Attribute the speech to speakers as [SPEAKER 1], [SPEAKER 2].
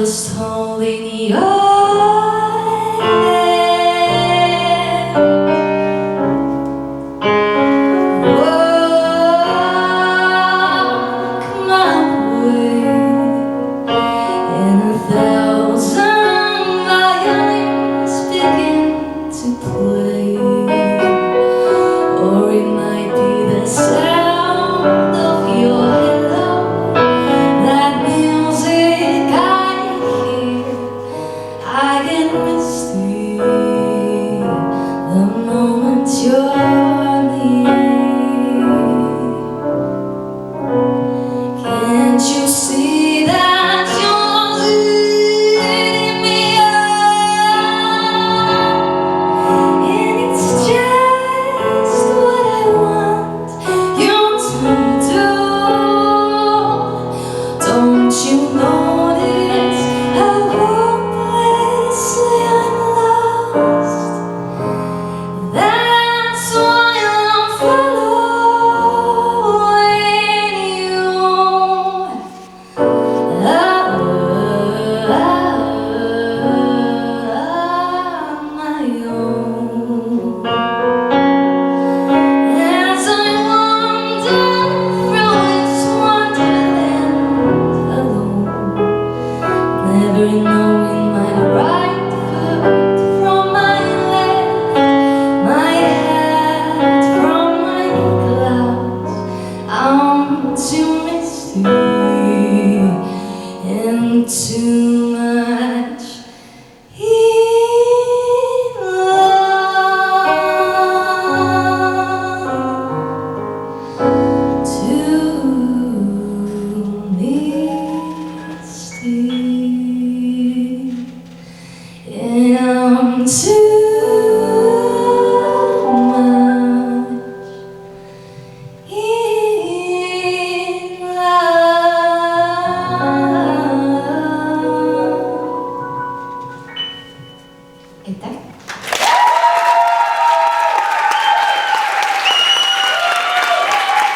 [SPEAKER 1] just holding your hand. Walk my way, and 1,000 violins begin to play, or it might be the sound of your hello, that music I hear. I get misty the moment you're near. Can't you see that you're leading me on? And it's just what I want you to do. Don't you notice how hopelessly I'm lost? That's why I'm following you. My own. As I wander through this wonderland alone, never knowing my right foot from my left, my hat from my clouds. I'm too misty and too much in love, too misty, and I'm too much in love. І так.